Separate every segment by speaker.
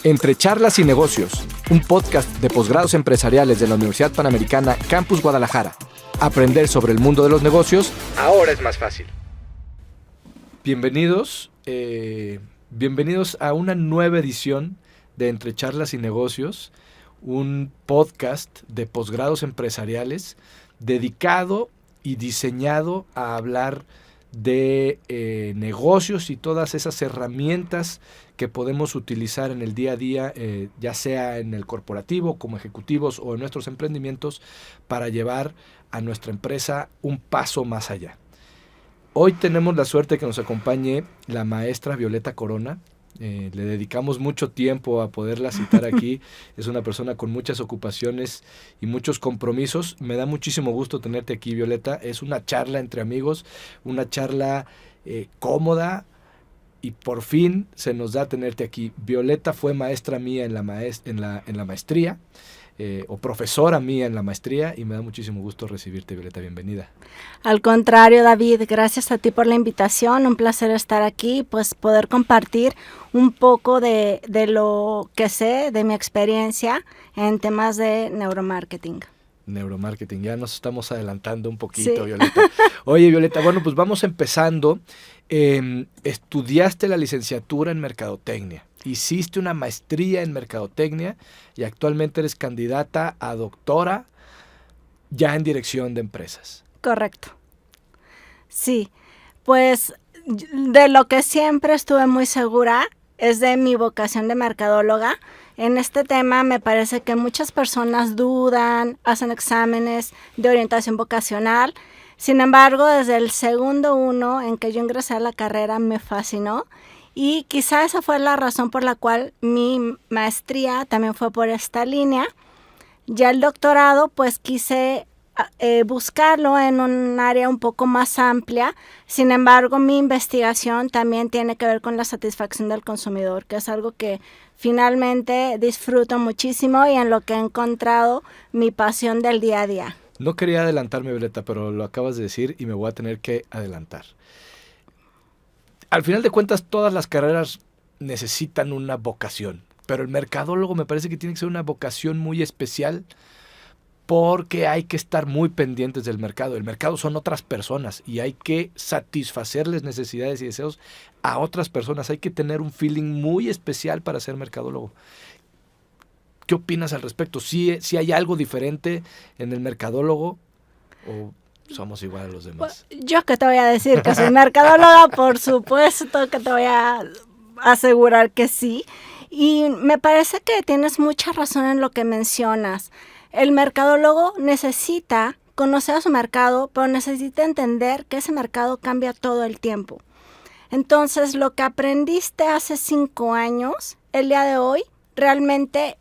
Speaker 1: Entre charlas y negocios, un podcast de posgrados empresariales de la Universidad Panamericana Campus Guadalajara. Aprender sobre el mundo de los negocios ahora es más fácil. Bienvenidos a una nueva edición de Entre charlas y negocios, un podcast de posgrados empresariales dedicado y diseñado a hablar de negocios y todas esas herramientas que podemos utilizar en el día a día, ya sea en el corporativo, como ejecutivos o en nuestros emprendimientos, para llevar a nuestra empresa un paso más allá. Hoy tenemos la suerte de que nos acompañe la maestra Violeta Corona. Le dedicamos mucho tiempo a poderla citar aquí. Es una persona con muchas ocupaciones y muchos compromisos. Me da muchísimo gusto tenerte aquí, Violeta. Es una charla entre amigos, una charla cómoda, y por fin se nos da tenerte aquí. Violeta fue maestra mía en la maestría, o profesora mía en la maestría, y me da muchísimo gusto recibirte, Violeta. Bienvenida.
Speaker 2: Al contrario, David, gracias a ti por la invitación. Un placer estar aquí, pues poder compartir un poco de lo que sé, de mi experiencia en temas de neuromarketing.
Speaker 1: Neuromarketing, ya nos estamos adelantando un poquito, sí.
Speaker 2: Violeta.
Speaker 1: Oye, Violeta, bueno, pues vamos empezando. Estudiaste la licenciatura en Mercadotecnia, hiciste una maestría en Mercadotecnia y actualmente eres candidata a doctora ya en dirección de empresas.
Speaker 2: Correcto. Sí, pues de lo que siempre estuve muy segura es de mi vocación de mercadóloga. En este tema me parece que muchas personas dudan, hacen exámenes de orientación vocacional. Sin embargo, desde el segundo uno en que yo ingresé a la carrera me fascinó, y quizá esa fue la razón por la cual mi maestría también fue por esta línea. Ya el doctorado, pues quise buscarlo en un área un poco más amplia. Sin embargo, mi investigación también tiene que ver con la satisfacción del consumidor, que es algo que finalmente disfruto muchísimo y en lo que he encontrado mi pasión del día a día.
Speaker 1: No quería adelantarme, Violeta, pero lo acabas de decir y me voy a tener que adelantar. Al final de cuentas, todas las carreras necesitan una vocación, pero el mercadólogo me parece que tiene que ser una vocación muy especial, porque hay que estar muy pendientes del mercado. El mercado son otras personas y hay que satisfacerles necesidades y deseos a otras personas. Hay que tener un feeling muy especial para ser mercadólogo. ¿Qué opinas al respecto? ¿Sí hay algo diferente en el mercadólogo o somos igual a los demás?
Speaker 2: Yo que te voy a decir que soy mercadóloga, por supuesto que te voy a asegurar que sí. Y me parece que tienes mucha razón en lo que mencionas. El mercadólogo necesita conocer a su mercado, pero necesita entender que ese mercado cambia todo el tiempo. Entonces, lo que aprendiste hace 5 años, el día de hoy, realmente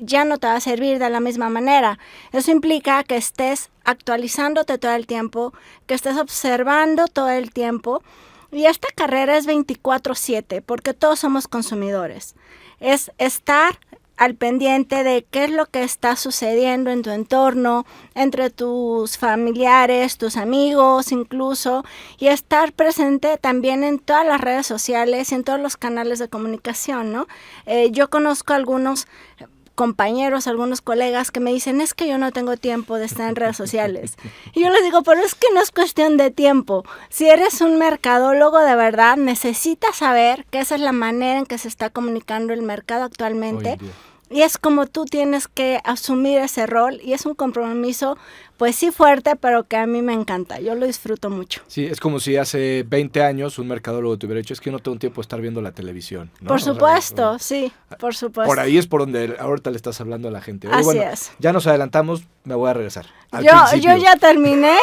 Speaker 2: ya no te va a servir de la misma manera. Eso implica que estés actualizándote todo el tiempo, que estés observando todo el tiempo. Y esta carrera es 24/7, porque todos somos consumidores. Es estar al pendiente de qué es lo que está sucediendo en tu entorno, entre tus familiares, tus amigos incluso, y estar presente también en todas las redes sociales y en todos los canales de comunicación, ¿no? Yo conozco algunos compañeros, algunos colegas que me dicen, es que yo no tengo tiempo de estar en redes sociales. Y yo les digo, pero es que no es cuestión de tiempo. Si eres un mercadólogo de verdad, necesitas saber que esa es la manera en que se está comunicando el mercado actualmente. Y es como tú tienes que asumir ese rol, y es un compromiso, pues sí fuerte, pero que a mí me encanta. Yo lo disfruto mucho.
Speaker 1: Sí, es como si hace 20 años un mercadólogo te hubiera dicho, es que yo no tengo tiempo de estar viendo la televisión, ¿no?
Speaker 2: Por supuesto, sí, por supuesto.
Speaker 1: Por ahí es por donde ahorita le estás hablando a la gente. Oye,
Speaker 2: así
Speaker 1: bueno,
Speaker 2: es.
Speaker 1: Ya nos adelantamos, me voy a regresar.
Speaker 2: Yo ya terminé,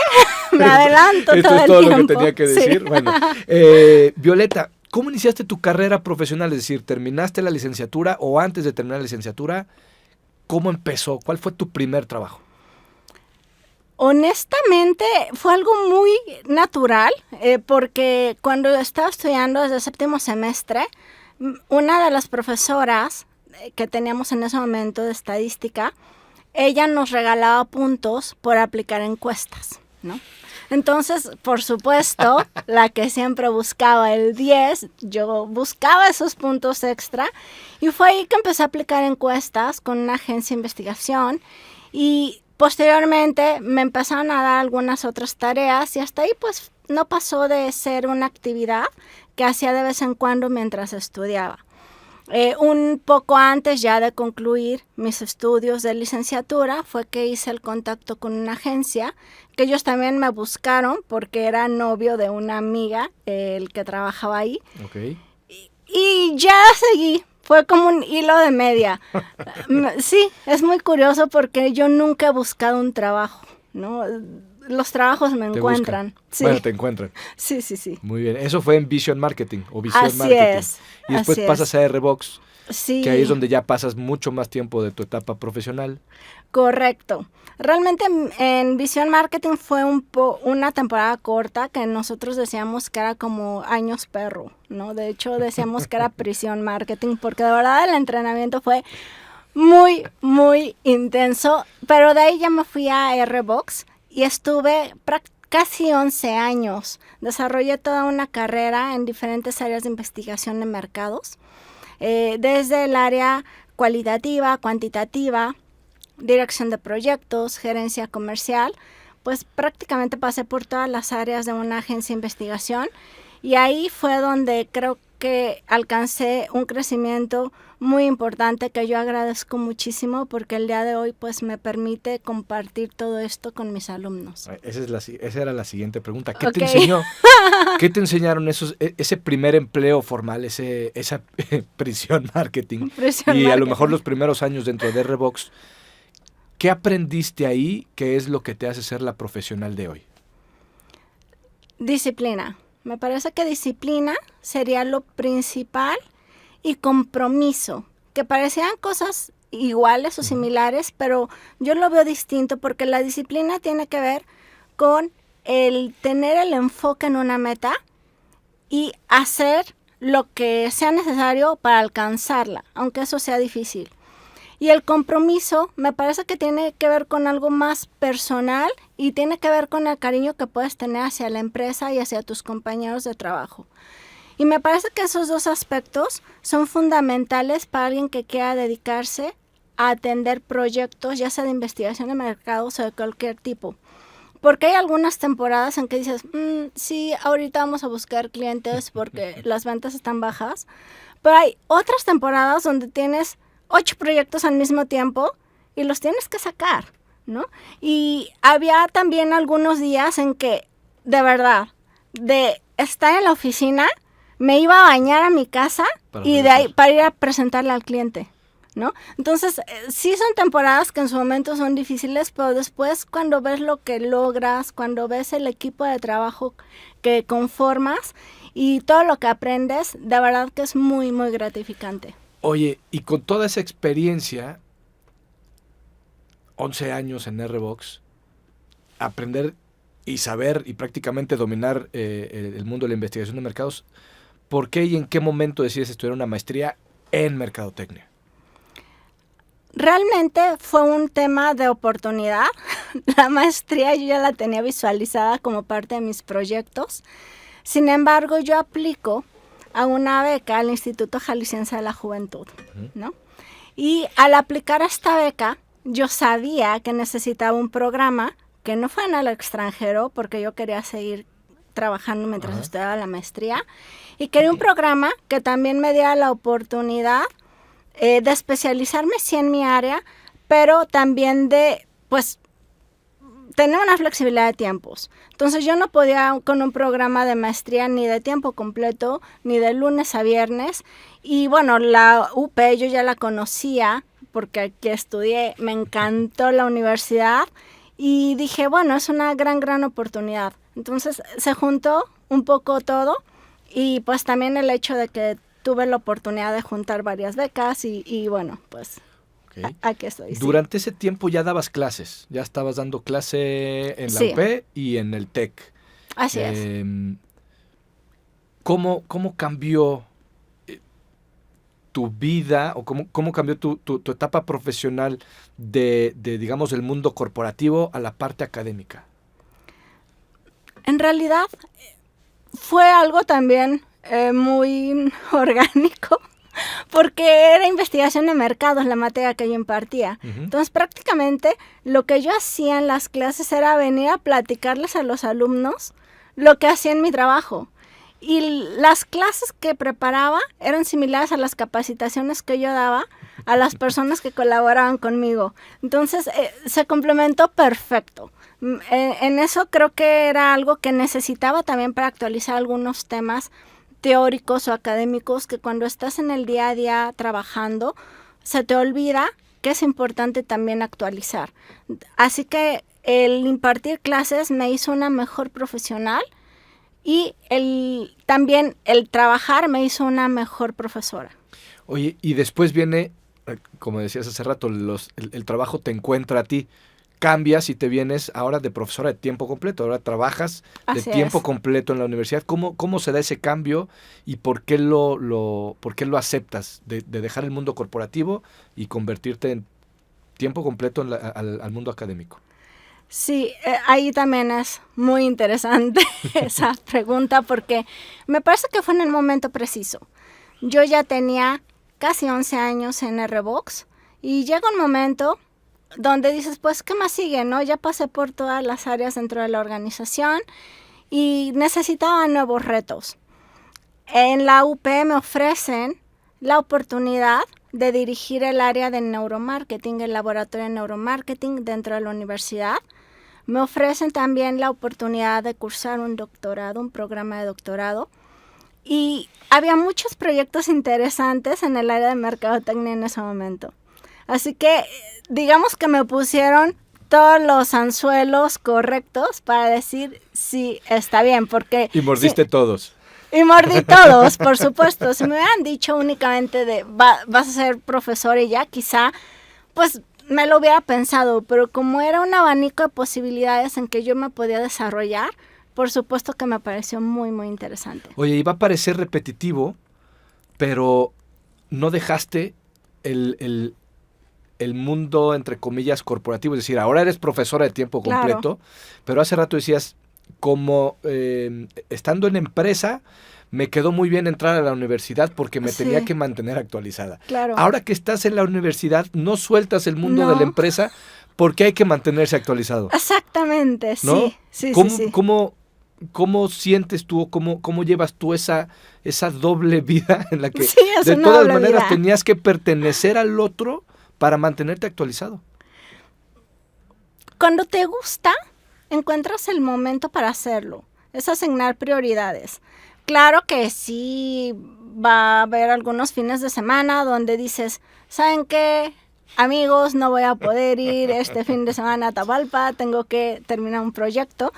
Speaker 2: me adelanto todo el tiempo.
Speaker 1: Esto es todo lo que tenía que decir.
Speaker 2: Sí.
Speaker 1: Bueno, Violeta, ¿cómo iniciaste tu carrera profesional? Es decir, ¿terminaste la licenciatura o antes de terminar la licenciatura, cómo empezó? ¿Cuál fue tu primer trabajo?
Speaker 2: Honestamente, fue algo muy natural, porque cuando estaba estudiando desde el 7º semestre, una de las profesoras que teníamos en ese momento de estadística, ella nos regalaba puntos por aplicar encuestas, ¿no? Entonces, por supuesto, la que siempre buscaba el 10, yo buscaba esos puntos extra y fue ahí que empecé a aplicar encuestas con una agencia de investigación y posteriormente me empezaron a dar algunas otras tareas y hasta ahí pues no pasó de ser una actividad que hacía de vez en cuando mientras estudiaba. Un poco antes ya de concluir mis estudios de licenciatura fue que hice el contacto con una agencia que ellos también me buscaron porque era novio de una amiga, el que trabajaba ahí.
Speaker 1: Okay.
Speaker 2: Y ya seguí, fue como un hilo de media. Sí, es muy curioso porque yo nunca he buscado un trabajo, ¿no? Los trabajos me encuentran. Sí.
Speaker 1: Bueno, te encuentran.
Speaker 2: Sí, sí, sí.
Speaker 1: Muy bien. Eso fue en Vision Marketing o Visión
Speaker 2: Así
Speaker 1: Marketing.
Speaker 2: es.
Speaker 1: Y después
Speaker 2: así
Speaker 1: pasas a RBox,
Speaker 2: sí.
Speaker 1: que ahí es donde ya pasas mucho más tiempo de tu etapa profesional.
Speaker 2: Correcto. Realmente en Visión Marketing fue una temporada corta que nosotros decíamos que era como años perro, ¿no? De hecho, decíamos que era prisión marketing porque de verdad el entrenamiento fue muy, muy intenso. Pero de ahí ya me fui a RBox y estuve casi 11 años. Desarrollé toda una carrera en diferentes áreas de investigación de mercados, desde el área cualitativa, cuantitativa, dirección de proyectos, gerencia comercial, pues prácticamente pasé por todas las áreas de una agencia de investigación y ahí fue donde creo que alcancé un crecimiento muy importante que yo agradezco muchísimo porque el día de hoy pues me permite compartir todo esto con mis alumnos.
Speaker 1: Esa era la siguiente pregunta. ¿Qué
Speaker 2: Okay.
Speaker 1: te enseñó? ¿Qué te enseñaron ese primer empleo formal, esa prisión marketing?
Speaker 2: Prisión
Speaker 1: y
Speaker 2: marketing.
Speaker 1: A lo mejor los primeros años dentro de RBox. ¿Qué aprendiste ahí que es lo que te hace ser la profesional de hoy?
Speaker 2: Disciplina. Me parece que disciplina sería lo principal y compromiso, que parecían cosas iguales o similares, pero yo lo veo distinto porque la disciplina tiene que ver con el tener el enfoque en una meta y hacer lo que sea necesario para alcanzarla, aunque eso sea difícil. Y el compromiso me parece que tiene que ver con algo más personal y tiene que ver con el cariño que puedes tener hacia la empresa y hacia tus compañeros de trabajo. Y me parece que esos dos aspectos son fundamentales para alguien que quiera dedicarse a atender proyectos, ya sea de investigación de mercados o de cualquier tipo. Porque hay algunas temporadas en que dices, sí, ahorita vamos a buscar clientes porque las ventas están bajas. Pero hay otras temporadas donde tienes 8 proyectos al mismo tiempo y los tienes que sacar, ¿no? Y había también algunos días en que, de verdad, de estar en la oficina, me iba a bañar a mi casa y de ahí para ir a presentarle al cliente, ¿no? Entonces, sí son temporadas que en su momento son difíciles, pero después cuando ves lo que logras, cuando ves el equipo de trabajo que conformas y todo lo que aprendes, de verdad que es muy, muy gratificante.
Speaker 1: Oye, y con toda esa experiencia, 11 años en RBox, aprender y saber y prácticamente dominar el mundo de la investigación de mercados, ¿por qué y en qué momento decides estudiar una maestría en mercadotecnia?
Speaker 2: Realmente fue un tema de oportunidad. La maestría yo ya la tenía visualizada como parte de mis proyectos. Sin embargo, yo aplico a una beca al Instituto Jalisciense de la Juventud, ¿no? Y al aplicar a esta beca, yo sabía que necesitaba un programa que no fuera al extranjero, porque yo quería seguir trabajando mientras estudiaba la maestría, y quería un programa que también me diera la oportunidad de especializarme sí en mi área, pero también de, pues, tener una flexibilidad de tiempos. Entonces yo no podía con un programa de maestría ni de tiempo completo, ni de lunes a viernes. Y bueno, la UP yo ya la conocía porque aquí estudié, me encantó la universidad y dije, bueno, es una gran oportunidad. Entonces se juntó un poco todo y pues también el hecho de que tuve la oportunidad de juntar varias becas y bueno, pues... Okay. Aquí estoy.
Speaker 1: Durante ese tiempo ya dabas clases, ya estabas dando clase en la UP y en el TEC.
Speaker 2: Así es.
Speaker 1: ¿Cómo cambió tu vida o cómo cambió tu etapa profesional de, digamos, el mundo corporativo a la parte académica?
Speaker 2: En realidad fue algo también muy orgánico, porque era investigación de mercados la materia que yo impartía.
Speaker 1: Ujú.
Speaker 2: Entonces, prácticamente lo que yo hacía en las clases era venir a platicarles a los alumnos lo que hacía en mi trabajo. Y las clases que preparaba eran similares a las capacitaciones que yo daba a las personas que colaboraban conmigo. Entonces, se complementó perfecto. En eso creo que era algo que necesitaba también para actualizar algunos temas teóricos o académicos que cuando estás en el día a día trabajando, se te olvida que es importante también actualizar. Así que el impartir clases me hizo una mejor profesional y también el trabajar me hizo una mejor profesora.
Speaker 1: Oye, y después viene, como decías hace rato, el trabajo te encuentra a ti. Cambias y te vienes ahora de profesora de tiempo completo, ahora trabajas de
Speaker 2: Así
Speaker 1: tiempo
Speaker 2: es.
Speaker 1: completo en la universidad. ¿Cómo se da ese cambio y por qué por qué lo aceptas de dejar el mundo corporativo y convertirte en tiempo completo al mundo académico?
Speaker 2: Sí, ahí también es muy interesante esa pregunta porque me parece que fue en el momento preciso. Yo ya tenía casi 11 años en RBox y llega un momento donde dices, pues, ¿qué más sigue, no? Ya pasé por todas las áreas dentro de la organización y necesitaba nuevos retos. En la UP me ofrecen la oportunidad de dirigir el área de neuromarketing, el laboratorio de neuromarketing dentro de la universidad. Me ofrecen también la oportunidad de cursar un doctorado, un programa de doctorado. Y había muchos proyectos interesantes en el área de mercadotecnia en ese momento. Así que digamos que me pusieron todos los anzuelos correctos para decir sí, está bien, porque...
Speaker 1: Y mordiste
Speaker 2: sí,
Speaker 1: todos.
Speaker 2: y mordí todos, por supuesto. Si me hubieran dicho únicamente de vas a ser profesor y ya, quizá, pues me lo hubiera pensado, pero como era un abanico de posibilidades en que yo me podía desarrollar, por supuesto que me pareció muy, muy interesante.
Speaker 1: Oye, iba a parecer repetitivo, pero no dejaste el mundo, entre comillas, corporativo. Es decir, ahora eres profesora de tiempo completo, pero hace rato decías, como estando en empresa, me quedó muy bien entrar a la universidad porque me tenía que mantener actualizada.
Speaker 2: Claro.
Speaker 1: Ahora que estás en la universidad, no sueltas el mundo de la empresa porque hay que mantenerse actualizado.
Speaker 2: Exactamente,
Speaker 1: ¿no?
Speaker 2: sí.
Speaker 1: ¿Cómo sientes tú, cómo llevas tú esa doble vida en la que
Speaker 2: de
Speaker 1: todas maneras tenías que pertenecer al otro para mantenerte actualizado?
Speaker 2: Cuando te gusta, encuentras el momento para hacerlo. Es asignar prioridades. Claro que sí va a haber algunos fines de semana donde dices, ¿saben qué? Amigos, no voy a poder ir este fin de semana a Tapalpa, tengo que terminar un proyecto.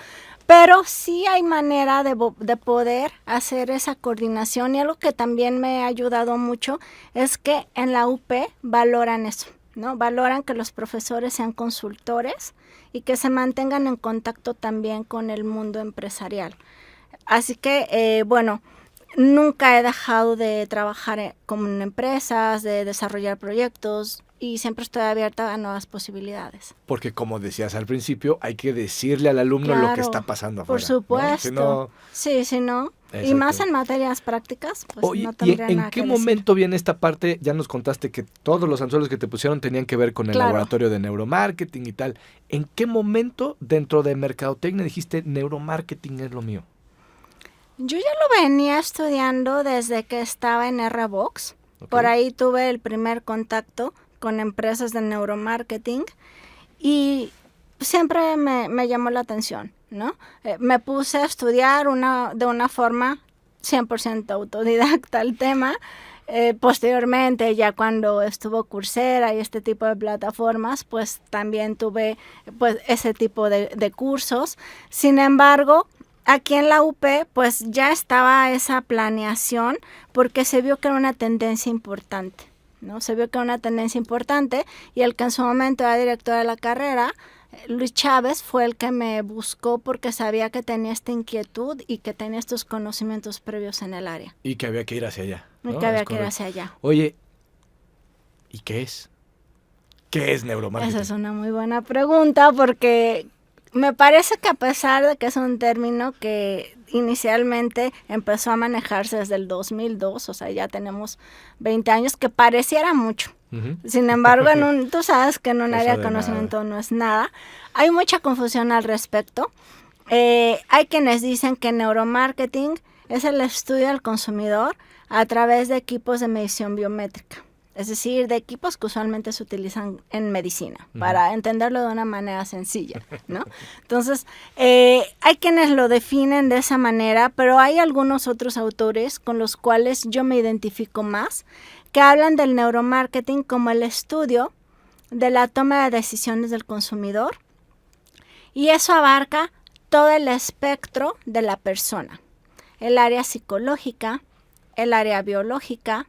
Speaker 2: Pero sí hay manera de poder hacer esa coordinación y algo que también me ha ayudado mucho es que en la UP valoran eso, ¿no? Valoran que los profesores sean consultores y que se mantengan en contacto también con el mundo empresarial. Así que, bueno, nunca he dejado de trabajar con empresas, de desarrollar proyectos y siempre estoy abierta a nuevas posibilidades.
Speaker 1: Porque como decías al principio, hay que decirle al alumno lo que está pasando afuera.
Speaker 2: Por supuesto.
Speaker 1: ¿No?
Speaker 2: Si no. Y más en materias prácticas, pues
Speaker 1: Oye,
Speaker 2: no tendría
Speaker 1: ¿y
Speaker 2: nada
Speaker 1: en qué
Speaker 2: que
Speaker 1: momento viene esta parte? Ya nos contaste que todos los anzuelos que te pusieron tenían que ver con el laboratorio de neuromarketing y tal. ¿En qué momento dentro de mercadotecnia dijiste neuromarketing es lo mío?
Speaker 2: Yo ya lo venía estudiando desde que estaba en RBox. Okay. Por ahí tuve el primer contacto con empresas de neuromarketing y siempre me llamó la atención, ¿no? Me puse a estudiar de una forma 100% autodidacta el tema. Posteriormente, ya cuando estuvo Coursera y este tipo de plataformas, pues también tuve pues ese tipo de cursos. Sin embargo, aquí en la UP, pues ya estaba esa planeación porque se vio que era una tendencia importante, ¿no? Se vio que era una tendencia importante y el que en su momento era director de la carrera, Luis Chávez, fue el que me buscó porque sabía que tenía esta inquietud y que tenía estos conocimientos previos en el área.
Speaker 1: Y que había que ir hacia allá, ¿no?
Speaker 2: Y que había que ir hacia allá.
Speaker 1: Oye, ¿y qué es? ¿Qué es neuromarketing?
Speaker 2: Esa es una muy buena pregunta porque Me parece que a pesar de que es un término que inicialmente empezó a manejarse desde el 2002, o sea, ya tenemos 20 años, que pareciera mucho.
Speaker 1: Ujú.
Speaker 2: Sin embargo, tú sabes que en un
Speaker 1: Eso
Speaker 2: área de
Speaker 1: de
Speaker 2: conocimiento no es nada. Hay mucha confusión al respecto. Hay quienes dicen que neuromarketing es el estudio del consumidor a través de equipos de medición biométrica. Es decir, de equipos que usualmente se utilizan en medicina, para entenderlo de una manera sencilla, ¿no? Entonces, hay quienes lo definen de esa manera, pero hay algunos otros autores con los cuales yo me identifico más, que hablan del neuromarketing como el estudio de la toma de decisiones del consumidor, y eso abarca todo el espectro de la persona, el área psicológica, el área biológica,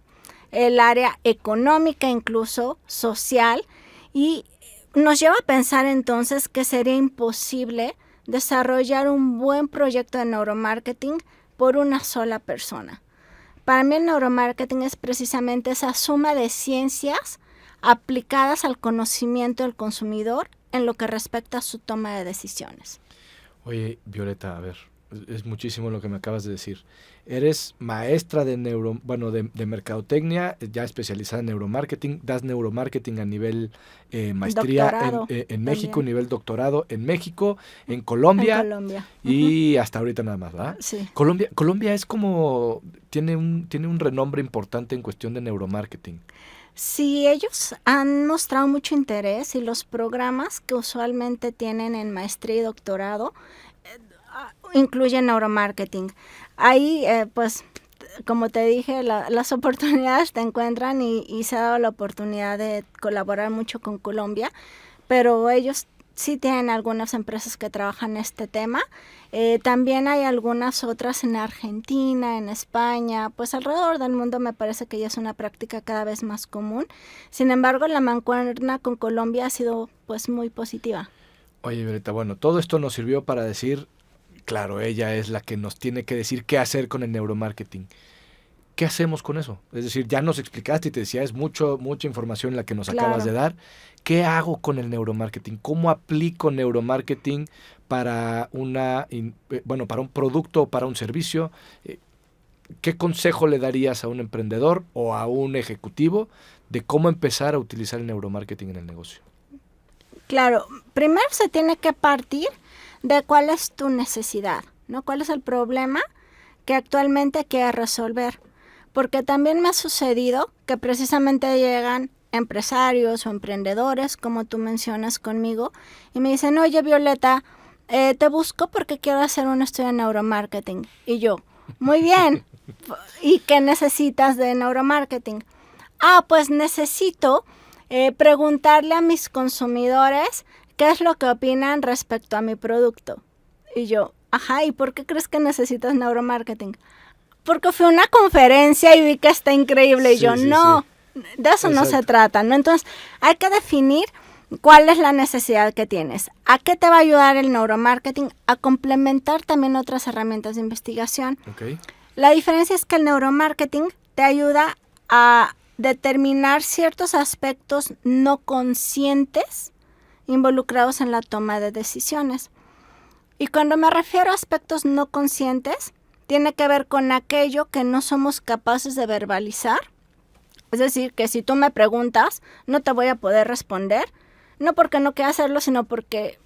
Speaker 2: el área económica, incluso social, y nos lleva a pensar entonces que sería imposible desarrollar un buen proyecto de neuromarketing por una sola persona. Para mí el neuromarketing es precisamente esa suma de ciencias aplicadas al conocimiento del consumidor en lo que respecta a su toma de decisiones.
Speaker 1: Oye, Violeta, a ver, es muchísimo lo que me acabas de decir. Eres maestra de de mercadotecnia, ya especializada en neuromarketing, das neuromarketing a nivel maestría
Speaker 2: Doctorado
Speaker 1: en México,
Speaker 2: también.
Speaker 1: nivel doctorado en México, en Colombia,
Speaker 2: En Colombia.
Speaker 1: y hasta ahorita nada más, ¿verdad?
Speaker 2: Sí.
Speaker 1: Colombia es como, tiene un renombre importante en cuestión de neuromarketing.
Speaker 2: Sí, ellos han mostrado mucho interés y los programas que usualmente tienen en maestría y doctorado incluyen neuromarketing. Ahí, pues, como te dije, las oportunidades te encuentran y se ha dado la oportunidad de colaborar mucho con Colombia, pero ellos sí tienen algunas empresas que trabajan este tema. También hay algunas otras en Argentina, en España, pues alrededor del mundo me parece que ya es una práctica cada vez más común. Sin embargo, la mancuerna con Colombia ha sido pues muy positiva.
Speaker 1: Oye, Violeta, bueno, todo esto nos sirvió para decir, claro, ella es la que nos tiene que decir qué hacer con el neuromarketing. ¿Qué hacemos con eso? Es decir, ya nos explicaste y te decía, es mucha información la que nos acabas de dar. ¿Qué hago con el neuromarketing? ¿Cómo aplico neuromarketing para para un producto o para un servicio? ¿Qué consejo le darías a un emprendedor o a un ejecutivo de cómo empezar a utilizar el neuromarketing en el negocio?
Speaker 2: Claro, primero se tiene que partir de cuál es tu necesidad, ¿no? ¿Cuál es el problema que actualmente quieres resolver? Porque también me ha sucedido que precisamente llegan empresarios o emprendedores, como tú mencionas conmigo, y me dicen, oye Violeta, te busco porque quiero hacer un estudio de neuromarketing. Y yo, muy bien, ¿y qué necesitas de neuromarketing? Pues necesito preguntarle a mis consumidores qué es lo que opinan respecto a mi producto. Y yo, ¿y por qué crees que necesitas neuromarketing? Porque fui a una conferencia y vi que está increíble. Y yo, no, de eso no se trata, ¿no? Entonces, hay que definir cuál es la necesidad que tienes. ¿A qué te va a ayudar el neuromarketing? A complementar también otras herramientas de investigación.
Speaker 1: Okay.
Speaker 2: La diferencia es que el neuromarketing te ayuda a determinar ciertos aspectos no conscientes involucrados en la toma de decisiones. Y cuando me refiero a aspectos no conscientes, tiene que ver con aquello que no somos capaces de verbalizar. Es decir, que si tú me preguntas, no te voy a poder responder, no porque no quiera hacerlo, sino porque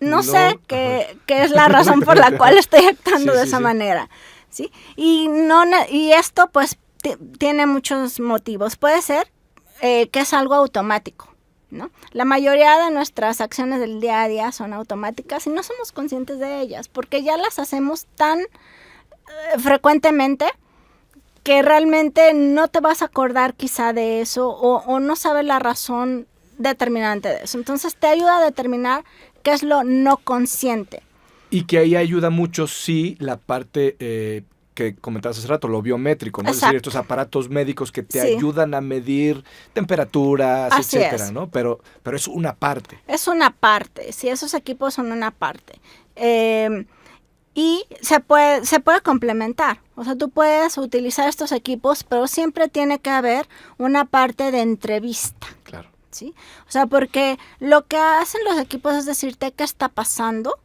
Speaker 2: no sé qué es la razón por la cual estoy actuando de esa manera, ¿sí? Y esto pues tiene muchos motivos. Puede ser que es algo automático, ¿no? La mayoría de nuestras acciones del día a día son automáticas y no somos conscientes de ellas, porque ya las hacemos tan frecuentemente que realmente no te vas a acordar quizá de eso o no sabes la razón determinante de eso. Entonces te ayuda a determinar qué es lo no consciente.
Speaker 1: Y que ahí ayuda mucho, sí, la parte que comentabas hace rato, lo biométrico, ¿no?
Speaker 2: Exacto.
Speaker 1: Es decir, estos aparatos médicos que te ayudan a medir temperaturas,
Speaker 2: así
Speaker 1: etcétera,
Speaker 2: es.
Speaker 1: ¿no? Pero es una parte.
Speaker 2: Es una parte, sí, esos equipos son una parte. Y se puede complementar. O sea, tú puedes utilizar estos equipos, pero siempre tiene que haber una parte de entrevista.
Speaker 1: Claro.
Speaker 2: ¿sí? O sea, porque lo que hacen los equipos es decirte qué está pasando,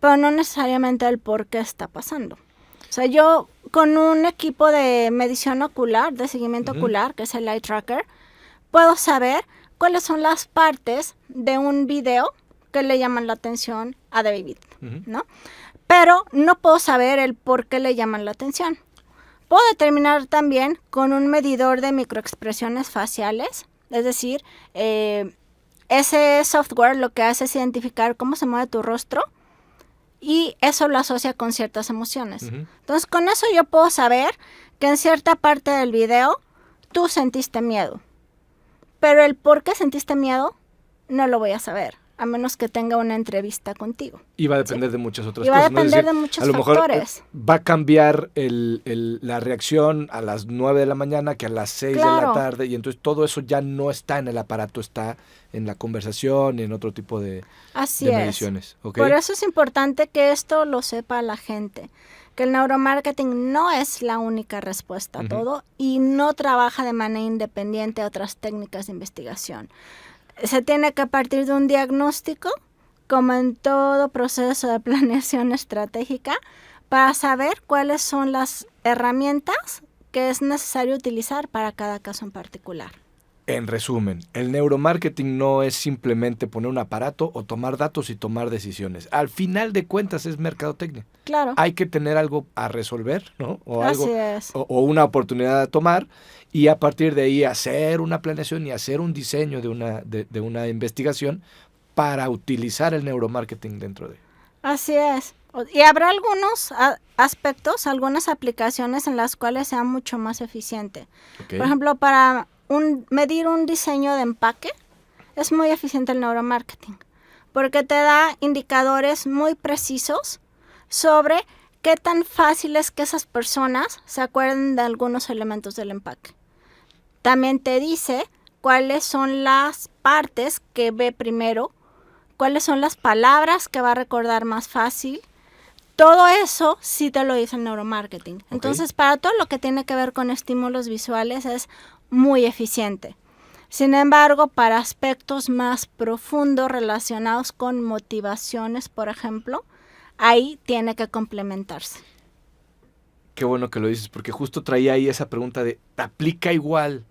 Speaker 2: pero no necesariamente el por qué está pasando. O sea, yo con un equipo de medición ocular, de seguimiento ocular, que es el Eye Tracker, puedo saber cuáles son las partes de un video que le llaman la atención a David, ¿no? Pero no puedo saber el por qué le llaman la atención. Puedo determinar también con un medidor de microexpresiones faciales, es decir, ese software lo que hace es identificar cómo se mueve tu rostro y eso lo asocia con ciertas emociones. Entonces, con eso yo puedo saber que en cierta parte del video tú sentiste miedo, pero el por qué sentiste miedo no lo voy a saber, a menos que tenga una entrevista contigo.
Speaker 1: Y va a depender de muchas otras
Speaker 2: y
Speaker 1: cosas.
Speaker 2: va a depender de muchos
Speaker 1: a lo
Speaker 2: factores.
Speaker 1: Mejor va a cambiar la reacción a las 9 de la mañana que a las 6 de la tarde, y entonces todo eso ya no está en el aparato, está en la conversación y en otro tipo de mediciones. ¿Okay?
Speaker 2: Por eso es importante que esto lo sepa la gente, que el neuromarketing no es la única respuesta a todo y no trabaja de manera independiente a otras técnicas de investigación. Se tiene que partir de un diagnóstico, como en todo proceso de planeación estratégica, para saber cuáles son las herramientas que es necesario utilizar para cada caso en particular.
Speaker 1: En resumen, el neuromarketing no es simplemente poner un aparato o tomar datos y tomar decisiones. Al final de cuentas es mercadotecnia.
Speaker 2: Claro.
Speaker 1: Hay que tener algo a resolver, ¿no? O
Speaker 2: Así
Speaker 1: algo,
Speaker 2: es.
Speaker 1: o una oportunidad a tomar, y a partir de ahí hacer una planeación y hacer un diseño de una investigación para utilizar el neuromarketing dentro de.
Speaker 2: Así es. Y habrá algunos aspectos, algunas aplicaciones en las cuales sea mucho más eficiente.
Speaker 1: Okay.
Speaker 2: Por ejemplo, para medir un diseño de empaque, es muy eficiente el neuromarketing, porque te da indicadores muy precisos sobre qué tan fácil es que esas personas se acuerden de algunos elementos del empaque. También te dice cuáles son las partes que ve primero, cuáles son las palabras que va a recordar más fácil. Todo eso sí te lo dice el neuromarketing. Okay. Entonces, para todo lo que tiene que ver con estímulos visuales es muy eficiente. Sin embargo, para aspectos más profundos relacionados con motivaciones, por ejemplo, ahí tiene que complementarse.
Speaker 1: Qué bueno que lo dices, porque justo traía ahí esa pregunta de, ¿aplica igual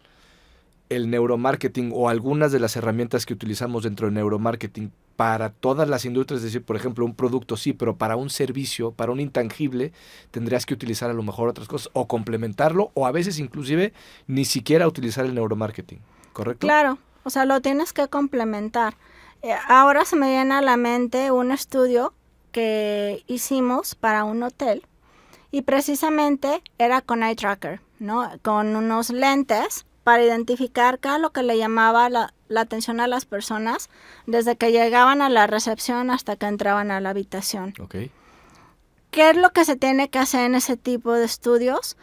Speaker 1: el neuromarketing o algunas de las herramientas que utilizamos dentro del neuromarketing para todas las industrias? Es decir, por ejemplo, un producto sí, pero para un servicio, para un intangible, tendrías que utilizar a lo mejor otras cosas o complementarlo, o a veces inclusive ni siquiera utilizar el neuromarketing, ¿correcto?
Speaker 2: Claro, o sea, lo tienes que complementar. Ahora se me viene a la mente un estudio que hicimos para un hotel y precisamente era con Eye Tracker, ¿no? Con unos lentes para identificar qué es lo que le llamaba la atención a las personas desde que llegaban a la recepción hasta que entraban a la habitación.
Speaker 1: Okay.
Speaker 2: ¿Qué es lo que se tiene que hacer en ese tipo de estudios?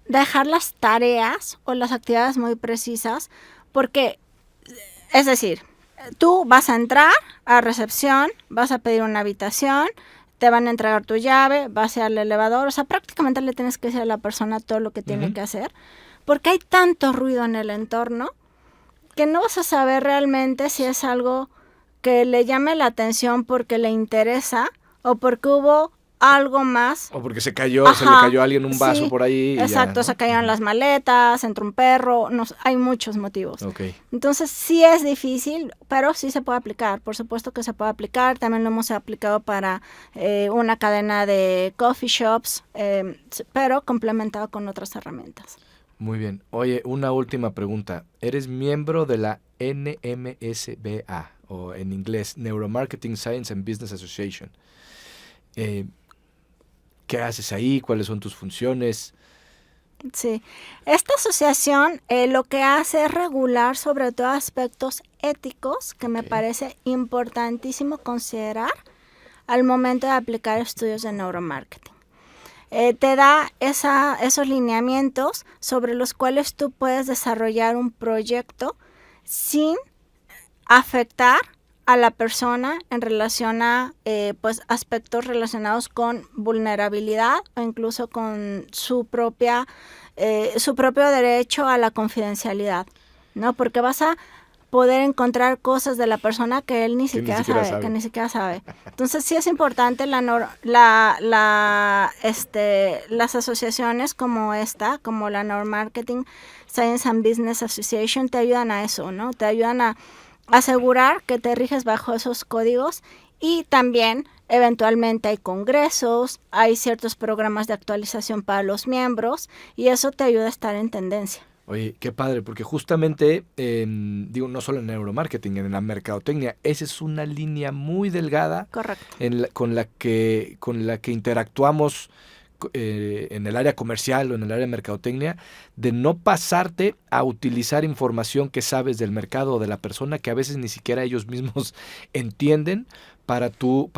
Speaker 2: Dejar las tareas o las actividades muy precisas, porque, es decir, tú vas a entrar a recepción, vas a pedir una habitación, te van a entregar tu llave, vas a ir al elevador, o sea, prácticamente le tienes que decir a la persona todo lo que tiene que hacer, porque hay tanto ruido en el entorno que no vas a saber realmente si es algo que le llame la atención porque le interesa o porque hubo algo más.
Speaker 1: O porque se le cayó a alguien un vaso por ahí.
Speaker 2: Exacto,
Speaker 1: ya, ¿no?
Speaker 2: Se cayeron las maletas, entró un perro, hay muchos motivos.
Speaker 1: Okay.
Speaker 2: Entonces sí es difícil, pero sí se puede aplicar, por supuesto que se puede aplicar. También lo hemos aplicado para una cadena de coffee shops, pero complementado con otras herramientas.
Speaker 1: Muy bien. Oye, una última pregunta. ¿Eres miembro de la NMSBA, o en inglés, Neuromarketing Science and Business Association? ¿Qué haces ahí? ¿Cuáles son tus funciones?
Speaker 2: Sí, esta asociación lo que hace es regular sobre todo aspectos éticos que me parece importantísimo considerar al momento de aplicar estudios de neuromarketing. Te da esos lineamientos sobre los cuales tú puedes desarrollar un proyecto sin afectar a la persona en relación a aspectos relacionados con vulnerabilidad o incluso con su propio derecho a la confidencialidad, ¿no? Porque vas a poder encontrar cosas de la persona que él ni
Speaker 1: Que ni
Speaker 2: siquiera
Speaker 1: siquiera
Speaker 2: sabe,
Speaker 1: sabe.
Speaker 2: que ni siquiera sabe. Entonces sí es importante las asociaciones como esta, como la Neuromarketing Science and Business Association, te ayudan a eso, ¿no? Te ayudan a asegurar que te riges bajo esos códigos, y también eventualmente hay congresos, hay ciertos programas de actualización para los miembros, y eso te ayuda a estar en tendencia.
Speaker 1: Oye, qué padre, porque justamente, digo, no solo en neuromarketing, en la mercadotecnia, esa es una línea muy delgada
Speaker 2: Correcto.
Speaker 1: con la que interactuamos en el área comercial o en el área de mercadotecnia, de no pasarte a utilizar información que sabes del mercado o de la persona que a veces ni siquiera ellos mismos entienden para tú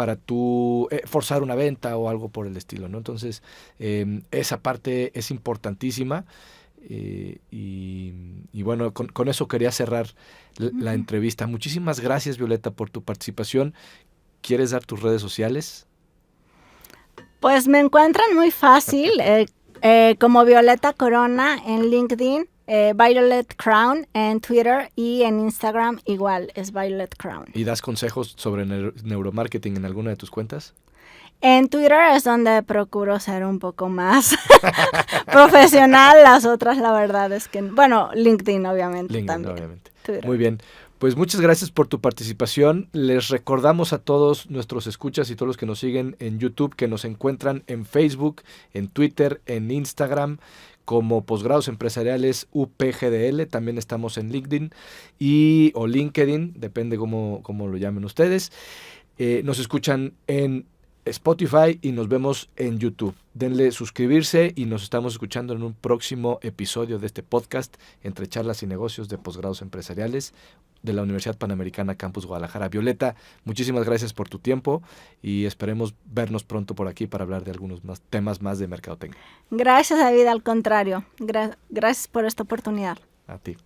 Speaker 1: forzar una venta o algo por el estilo, ¿no? Entonces, esa parte es importantísima. Y bueno, con eso quería cerrar la entrevista. Muchísimas gracias, Violeta, por tu participación. ¿Quieres dar tus redes sociales?
Speaker 2: Pues me encuentran muy fácil, como Violeta Corona en LinkedIn, Violet Crown en Twitter, y en Instagram igual es Violet Crown.
Speaker 1: ¿Y das consejos sobre neuromarketing en alguna de tus cuentas?
Speaker 2: En Twitter es donde procuro ser un poco más profesional. Las otras, la verdad es que, bueno, LinkedIn obviamente también.
Speaker 1: Obviamente.
Speaker 2: Twitter.
Speaker 1: Muy bien. Pues muchas gracias por tu participación. Les recordamos a todos nuestros escuchas y todos los que nos siguen en YouTube que nos encuentran en Facebook, en Twitter, en Instagram como Posgrados Empresariales UPGDL. También estamos en LinkedIn o LinkedIn, depende cómo lo llamen ustedes. Nos escuchan en Spotify y nos vemos en YouTube. Denle suscribirse y nos estamos escuchando en un próximo episodio de este podcast Entre Charlas y Negocios de Posgrados Empresariales de la Universidad Panamericana Campus Guadalajara. Violeta, muchísimas gracias por tu tiempo y esperemos vernos pronto por aquí para hablar de algunos temas más de mercadotecnia.
Speaker 2: Gracias, David, al contrario. Gracias por esta oportunidad.
Speaker 1: A ti.